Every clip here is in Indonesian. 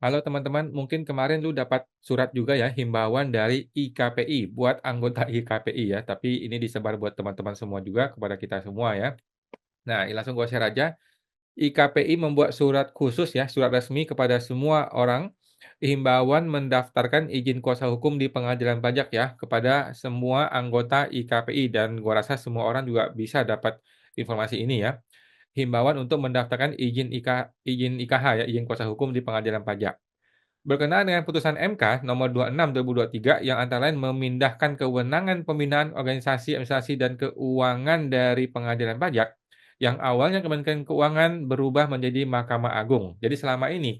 Halo teman-teman, mungkin kemarin lu dapat surat juga ya himbauan dari IKPI buat anggota IKPI ya, tapi ini disebar buat teman-teman semua juga kepada kita semua ya. Nah, langsung gua share aja. IKPI membuat surat khusus ya, surat resmi kepada semua orang, himbauan mendaftarkan izin kuasa hukum di pengadilan pajak ya, kepada semua anggota IKPI dan gua rasa semua orang juga bisa dapat informasi ini ya. Himbauan untuk mendaftarkan izin IKH ya, izin kuasa hukum di pengadilan pajak. Berkenaan dengan putusan MK nomor 26 2023 yang antara lain memindahkan kewenangan pembinaan organisasi, administrasi, dan keuangan dari pengadilan pajak, yang awalnya Kementerian Keuangan berubah menjadi Mahkamah Agung. Jadi selama ini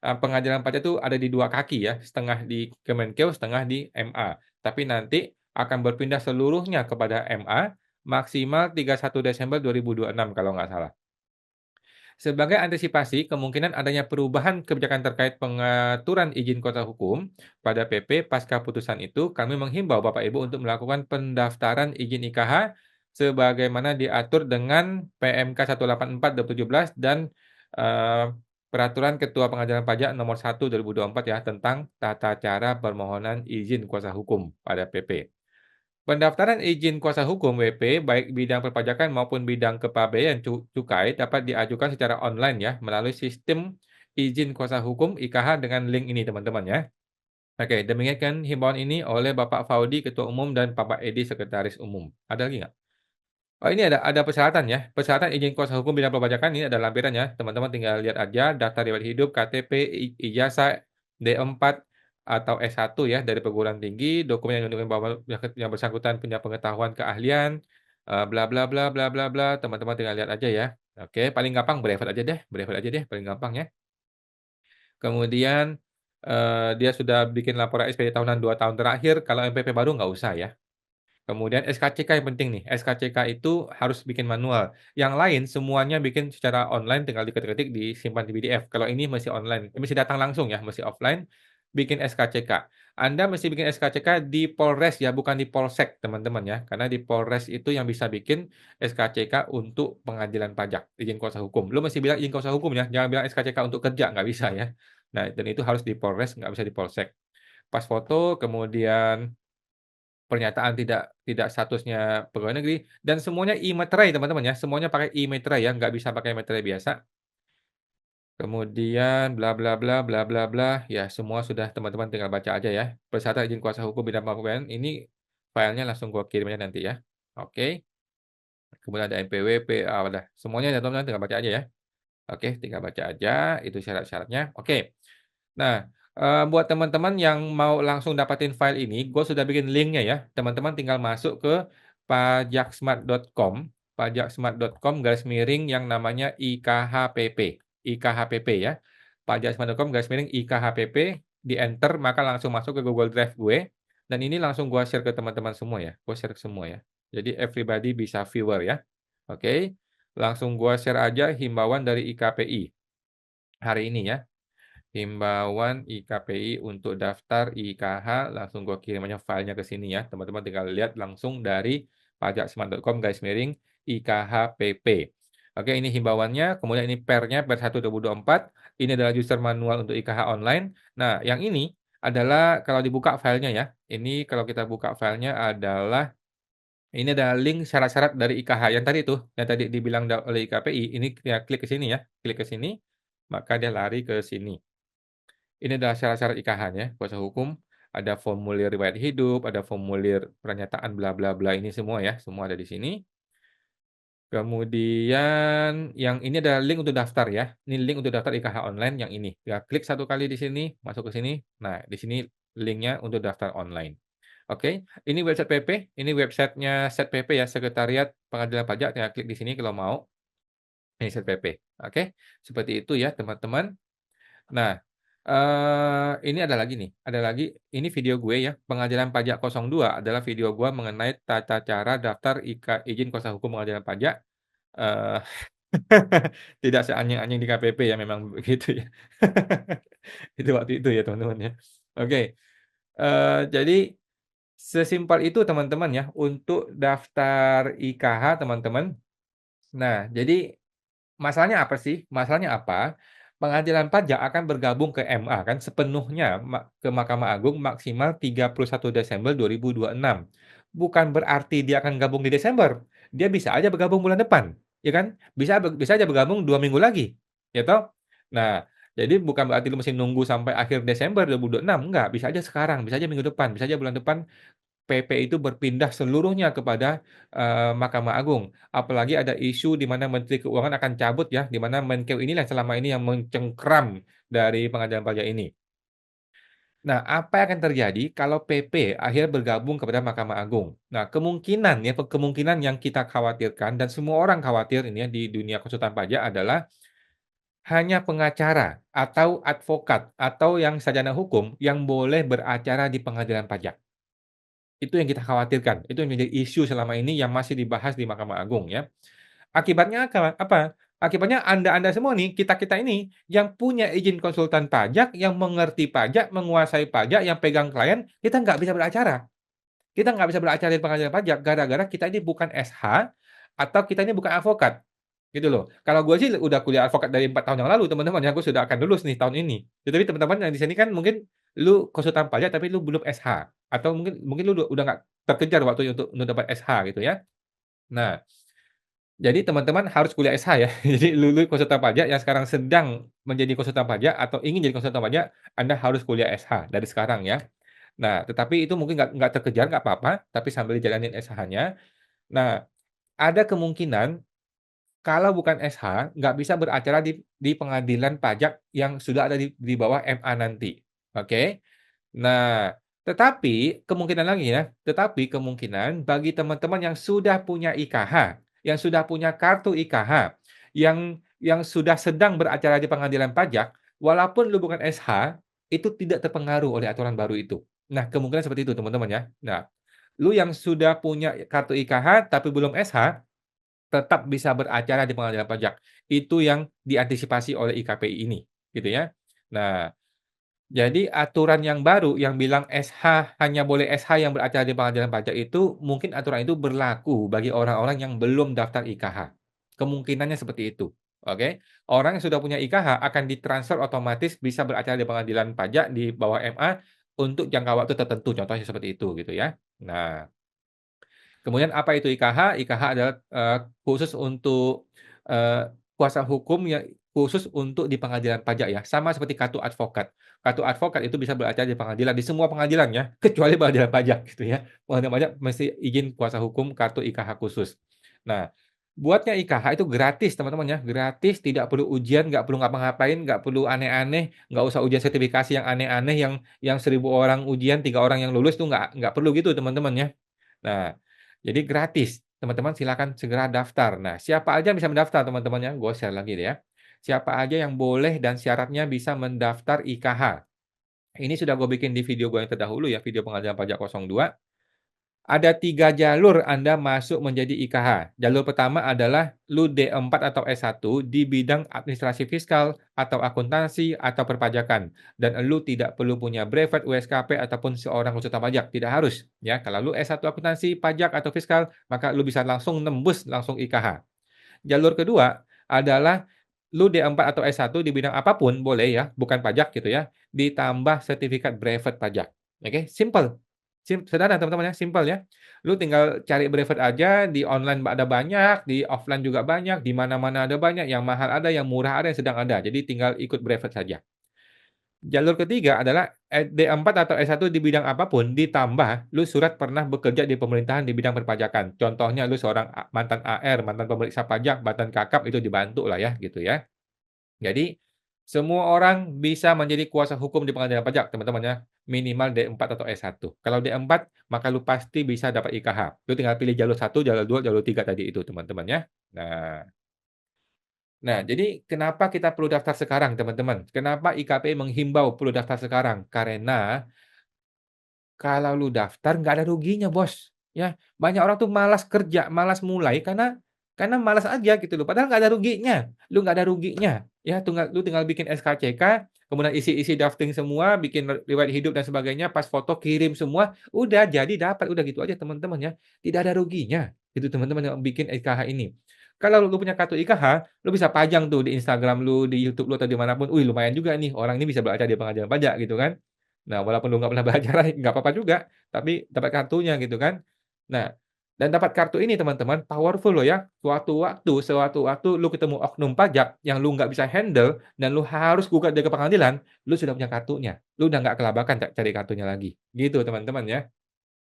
pengadilan pajak itu ada di 2 kaki ya, setengah di Kemenkeu, setengah di MA. Tapi nanti akan berpindah seluruhnya kepada MA maksimal 31 Desember 2026 kalau nggak salah. Sebagai antisipasi kemungkinan adanya perubahan kebijakan terkait pengaturan izin kuasa hukum pada PP pasca putusan itu, kami menghimbau Bapak Ibu untuk melakukan pendaftaran izin IKH sebagaimana diatur dengan PMK 184/2017 dan eh, Peraturan Ketua Pengadilan Pajak Nomor 1 2024 ya tentang tata cara permohonan izin kuasa hukum pada PP. Pendaftaran izin kuasa hukum WP, baik bidang perpajakan maupun bidang kepabaian cukai dapat diajukan secara online ya, melalui sistem izin kuasa hukum IKH dengan link ini teman-teman ya. Oke, demikian himbauan ini oleh Bapak Faudi, Ketua Umum, dan Bapak Edi, Sekretaris Umum. Ada lagi nggak? Oh ini ada persyaratan ya, persyaratan izin kuasa hukum bidang perpajakan ini ada lampirannya, teman-teman tinggal lihat aja daftar riwayat hidup, KTP, ijazah, D4 atau S1 ya dari perguruan tinggi, dokumen yang menunjukkan bahwa yang bersangkutan punya pengetahuan keahlian, bla bla bla bla bla bla, teman-teman tinggal lihat aja ya. Oke, paling gampang brevet aja deh paling gampang ya. Kemudian, dia sudah bikin laporan SPD tahunan 2 tahun terakhir, kalau MPP baru nggak usah ya. Kemudian SKCK yang penting nih, SKCK itu harus bikin manual. Yang lain semuanya bikin secara online tinggal diketik-ketik disimpan di PDF. Kalau ini masih online, mesti datang langsung ya, masih offline, bikin SKCK. Anda mesti bikin SKCK di Polres ya, bukan di Polsek teman-teman ya. Karena di Polres itu yang bisa bikin SKCK untuk pengadilan pajak, izin kuasa hukum. Lu mesti bilang izin kuasa hukum ya, jangan bilang SKCK untuk kerja, nggak bisa ya. Nah, dan itu harus di Polres, nggak bisa di Polsek. Pas foto, kemudian pernyataan tidak statusnya pegawai negeri, dan semuanya e-materai teman-teman ya, semuanya pakai e-materai ya, nggak bisa pakai materai biasa. Kemudian bla bla bla bla bla bla, ya semua sudah teman-teman tinggal baca aja ya. Peserta izin kuasa hukum bidang pegawaian ini filenya langsung gua kirim aja nanti ya. Oke, kemudian ada NPWP, udah semuanya ya teman-teman tinggal baca aja ya. Oke, tinggal baca aja, itu syarat-syaratnya. Oke. Nah, buat teman-teman yang mau langsung dapatin file ini, gue sudah bikin linknya ya. Teman-teman tinggal masuk ke pajaksmart.com garis miring yang namanya IKHPP. IKHPP ya. Pajaksmart.com garis miring IKHPP, di enter maka langsung masuk ke Google Drive gue. Dan ini langsung gue share ke teman-teman semua ya. Gue share ke semua ya. Jadi everybody bisa viewer ya. Oke. Langsung gue share aja himbauan dari IKPI hari ini ya. Himbauan IKPI untuk daftar IKH, langsung gue kirim aja filenya ke sini ya. Teman-teman tinggal lihat langsung dari pajaksmart.com garis miring IKHPP. Oke, ini himbauannya, kemudian ini pernya, per 1 2024. Ini adalah user manual untuk IKH online. Nah, yang ini adalah kalau dibuka filenya ya. Ini kalau kita buka filenya adalah ini ada link syarat-syarat dari IKH yang tadi tuh, yang tadi dibilang oleh IKPI. Ini ya klik ke sini ya, klik ke sini, maka dia lari ke sini. Ini adalah syarat-syarat IKH-nya, kuasa hukum. Ada formulir riwayat hidup, ada formulir pernyataan bla bla bla ini semua ya, semua ada di sini. Kemudian yang ini adalah link untuk daftar ya. Ini link untuk daftar IKH online yang ini. Ya, klik satu kali di sini, masuk ke sini. Nah, di sini linknya untuk daftar online. Oke, ini website PP, ini websitenya SetPP ya, Sekretariat Pengadilan Pajak. Ya, klik di sini kalau mau. Ini SetPP. Oke, seperti itu ya teman-teman. Nah, ini ada lagi nih, ada lagi, ini video gue ya, Pengadilan Pajak 02 adalah video gue mengenai tata cara daftar izin kuasa hukum pengadilan pajak, eee, tidak seanjing-anjing di KPP ya, memang begitu ya. Itu waktu itu ya, teman-teman ya. Oke, jadi sesimpel itu teman-teman ya, untuk daftar IKH teman-teman. Nah, jadi masalahnya apa sih? Masalahnya apa? Pengadilan pajak akan bergabung ke MA kan sepenuhnya ke Mahkamah Agung maksimal 31 Desember 2026. Bukan berarti dia akan gabung di Desember, dia bisa aja bergabung bulan depan, ya kan? Bisa aja bergabung 2 minggu lagi, ya toh? Nah, jadi bukan berarti lu mesti nunggu sampai akhir Desember 2026, enggak, bisa aja sekarang, bisa aja minggu depan, bisa aja bulan depan PP itu berpindah seluruhnya kepada, Mahkamah Agung. Apalagi ada isu di mana Menteri Keuangan akan cabut ya, di mana Menkeu inilah selama ini yang mencengkram dari pengadilan pajak ini. Nah, apa yang akan terjadi kalau PP akhirnya bergabung kepada Mahkamah Agung? Nah, kemungkinan ya, kemungkinan yang kita khawatirkan dan semua orang khawatir ini ya di dunia konsultan pajak adalah hanya pengacara atau advokat atau yang sarjana hukum yang boleh beracara di pengadilan pajak. Itu yang kita khawatirkan, itu yang menjadi isu selama ini yang masih dibahas di Mahkamah Agung ya. Akibatnya apa? Akibatnya Anda-Anda semua nih, kita-kita ini yang punya izin konsultan pajak, yang mengerti pajak, menguasai pajak, yang pegang klien, kita nggak bisa beracara. Kita nggak bisa beracara di pengadilan pajak gara-gara kita ini bukan SH atau kita ini bukan advokat, gitu loh. Kalau gue sih udah kuliah advokat dari 4 tahun yang lalu teman-teman ya, gue sudah akan lulus nih tahun ini. Tetapi teman-teman yang di sini kan mungkin lu konsultan pajak tapi lu belum SH atau mungkin mungkin lu udah nggak terkejar waktunya untuk dapat SH gitu ya. Nah, jadi teman-teman harus kuliah SH ya. Jadi lu konsultan pajak yang sekarang sedang menjadi konsultan pajak atau ingin jadi konsultan pajak, Anda harus kuliah SH dari sekarang ya. Nah, tetapi itu mungkin nggak terkejar, nggak apa-apa, tapi sambil dijalanin SH-nya. Nah, ada kemungkinan kalau bukan SH, nggak bisa beracara di pengadilan pajak yang sudah ada di bawah MA nanti, oke? Nah, tetapi kemungkinan bagi teman-teman yang sudah punya IKH, yang sudah punya kartu IKH, yang sudah sedang beracara di pengadilan pajak, walaupun lu bukan SH, itu tidak terpengaruh oleh aturan baru itu. Nah, kemungkinan seperti itu teman-teman ya. Nah, lu yang sudah punya kartu IKH tapi belum SH, tetap bisa beracara di pengadilan pajak. Itu yang diantisipasi oleh IKPI ini, gitu ya. Nah, jadi aturan yang baru yang bilang SH hanya boleh SH yang beracara di pengadilan pajak itu, mungkin aturan itu berlaku bagi orang-orang yang belum daftar IKH. Kemungkinannya seperti itu, oke. Orang yang sudah punya IKH akan ditransfer otomatis bisa beracara di pengadilan pajak di bawah MA untuk jangka waktu tertentu, contohnya seperti itu, gitu ya. Nah, kemudian apa itu IKH? IKH adalah, khusus untuk, kuasa hukum yang khusus untuk di pengadilan pajak ya, sama seperti kartu advokat. Kartu advokat itu bisa beracara di pengadilan, di semua pengadilan ya, kecuali pengadilan pajak gitu ya. Pengadilan pajak mesti izin kuasa hukum kartu IKH khusus. Nah, buatnya IKH itu gratis teman-teman ya, gratis, tidak perlu ujian, nggak perlu ngapa-ngapain, nggak perlu aneh-aneh, nggak usah ujian sertifikasi yang aneh-aneh yang 1.000 orang ujian, 3 orang yang lulus tuh nggak perlu gitu teman-teman ya. Nah, jadi gratis, teman-teman silakan segera daftar. Nah, siapa aja yang bisa mendaftar teman-teman ya, gue share lagi deh ya. Siapa aja yang boleh dan syaratnya bisa mendaftar IKH. Ini sudah gue bikin di video gue yang terdahulu ya, video pengadilan pajak 02. Ada 3 jalur Anda masuk menjadi IKH. Jalur pertama adalah lu D4 atau S1 di bidang administrasi fiskal atau akuntansi atau perpajakan. Dan lu tidak perlu punya brevet, USKP ataupun seorang konsultan pajak, tidak harus. Ya, kalau lu S1 akuntansi, pajak atau fiskal, maka lu bisa langsung nembus langsung IKH. Jalur kedua adalah lu D4 atau S1 di bidang apapun boleh ya, bukan pajak gitu ya, ditambah sertifikat brevet pajak. Oke, simple. Sederhana teman-teman ya, simpel ya. Lu tinggal cari brevet aja, di online ada banyak, di offline juga banyak, di mana-mana ada banyak, yang mahal ada, yang murah ada, yang sedang ada. Jadi tinggal ikut brevet saja. Jalur ketiga adalah D4 atau S1 di bidang apapun, ditambah lu surat pernah bekerja di pemerintahan di bidang perpajakan. Contohnya lu seorang mantan AR, mantan pemeriksa pajak, mantan Kakap, itu dibantu lah ya, gitu ya. Jadi, semua orang bisa menjadi kuasa hukum di pengadilan pajak, teman-teman ya. Minimal D4 atau S1. Kalau D4, maka lu pasti bisa dapat IKH. Lu tinggal pilih jalur 1, jalur 2, jalur 3 tadi itu, teman-teman ya. Nah, jadi kenapa kita perlu daftar sekarang, teman-teman? Kenapa IKP menghimbau perlu daftar sekarang? Karena kalau lu daftar nggak ada ruginya, Bos, ya. Banyak orang tuh malas kerja, malas mulai karena malas aja gitu loh, padahal nggak ada ruginya. Lu nggak ada ruginya, ya lu tinggal bikin SKCK, kemudian isi-isi drafting semua, bikin riwayat hidup dan sebagainya, pas foto kirim semua, udah jadi dapat, udah gitu aja teman-teman ya. Tidak ada ruginya, itu teman-teman yang bikin SKH ini. Kalau lu punya kartu IKH, lu bisa pajang tuh di Instagram lu, di YouTube lu, atau di mana pun, "Wih, lumayan juga nih, orang ini bisa belajar di pengadilan pajak," gitu kan. Nah, walaupun lu nggak pernah belajar, nggak apa-apa juga, tapi dapat kartunya gitu kan. Nah, dan dapat kartu ini teman-teman, powerful loh ya. Sewaktu-waktu lu ketemu oknum pajak yang lu nggak bisa handle dan lu harus gugat dia ke pengadilan, lu sudah punya kartunya. Lu udah nggak kelabakan cari kartunya lagi. Gitu teman-teman ya.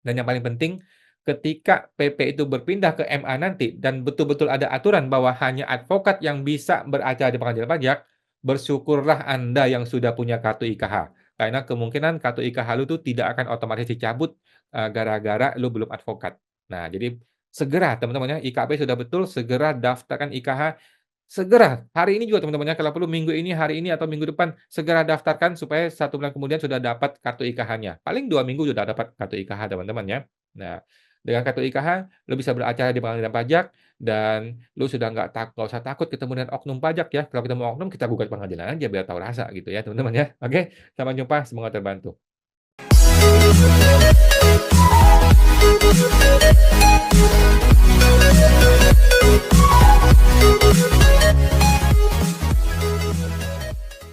Dan yang paling penting, ketika PP itu berpindah ke MA nanti dan betul-betul ada aturan bahwa hanya advokat yang bisa beracara di pengadilan pajak, bersyukurlah Anda yang sudah punya kartu IKH. Karena kemungkinan kartu IKH lu tuh tidak akan otomatis dicabut, gara-gara lu belum advokat. Nah, jadi segera teman-teman ya, IKP sudah betul, segera daftarkan IKH. Segera, hari ini juga teman-teman ya, kalau perlu minggu ini, hari ini, atau minggu depan, segera daftarkan supaya 1 bulan kemudian sudah dapat kartu IKH-nya. Paling 2 minggu sudah dapat kartu IKH teman-teman ya. Nah, dengan kartu IKH, lu bisa beracara di pengadilan pajak dan lu sudah nggak usah takut ketemu dengan oknum pajak ya. Kalau ketemu oknum, kita gugat pengadilan aja biar tahu rasa gitu ya teman-teman ya. Oke, sampai jumpa, semoga terbantu.